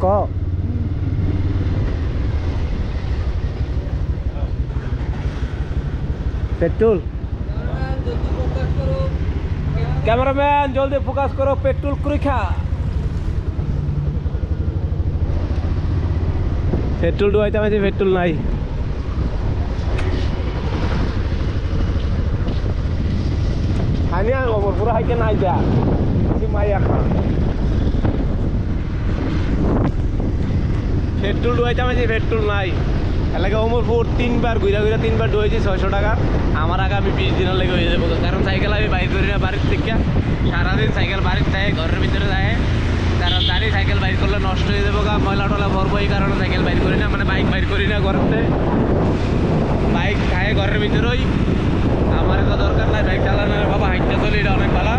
ক petrol cameraman জলদি focus করো পেট্রোল পরীক্ষা পেট্রোল ডুবাইতে আমি পেট্রোল নাই হানিয়া খবর পুরো হাইকে নাই যা মাইয়া পেট্রোল ডুবাইতে আমি পেট্রোল নাই এলাকা অমরপুর 3বার ঘুরা ঘুরা 3বার ডুয়েছি 600 টাকা আমার আগে আমি 20 দিনের লেগে হয়ে যাবো কারণ সাইকেল আমি বাইর করি না বাড়ির থেকে সারাদিন সাইকেল বাড়ির থাকে ঘরের ভিতরে যায় কারণ জানি সাইকেল বাইর করলে নষ্ট হয়ে যাবো গা ময়লা টলা ভরবো এই কারণে সাইকেল বাইর করি না মানে বাইক বাইর করি না ঘরেতে বাইক খায় ঘরের ভিতরেই আমার তো দরকার নাই বাইক চালানোর বাবা হাইটটা চলে এটা অনেক ভালো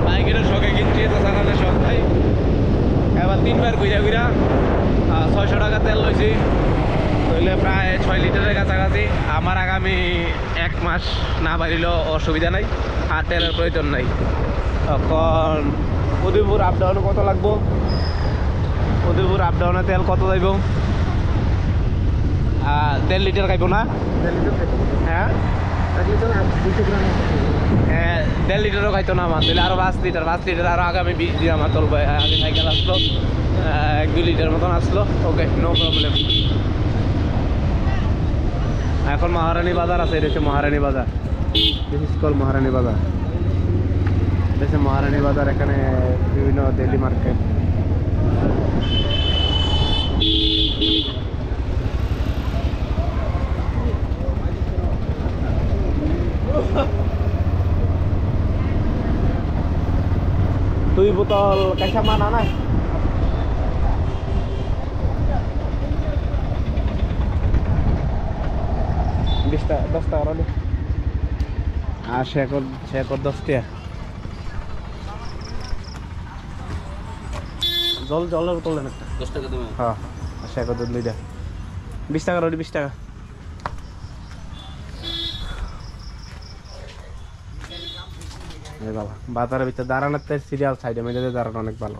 বাইকের শখে কিনছি তো চালানোর শখ নাই এবার 3বার ঘুরা ঘুরা 600 টাকা তেল লইছি তাহলে প্রায় 6 লিটারের কাছাকাছি আমার আগামী 1 মাস না বাড়িলেও অসুবিধা নাই আর তেলের প্রয়োজন নাই তখন উদয়পুর আপ ডাউনে কত লাগবো উদয়পুর আপ ডাউনে তেল কত যাইব 1.5 লিটার খাইব না হ্যাঁ 1.5 লিটারও খাইতো না আমার তাহলে আরো 5 লিটার আরো আগামী 20 দিন আমার চলবে আগে সাইকেল আসলো 1-2 লিটার মতন আসলো ওকে নো প্রবলেম এখন মহারানী বাজার আছে এটা হচ্ছে মহারানী বাজার দিস কল মহারানী বাজার এটা মহারানী বাজার এখানে বিভিন্ন ডেইলি মার্কেট তুই বোতল কাইসা মানা না বিশটা 10 টাকা রাখো আর শেকর 10 টাকা জলের বোতল দেন একটা 10 টাকা দেবেন হ্যাঁ শেকর দুধ লইটা 20 টাকা রাখো 20 টাকা এই বাবা বাজারের ভিতরে দাঁড়ানোর সিরিয়াল সাইডে মেয়েদের দাঁড়ানো অনেক ভালো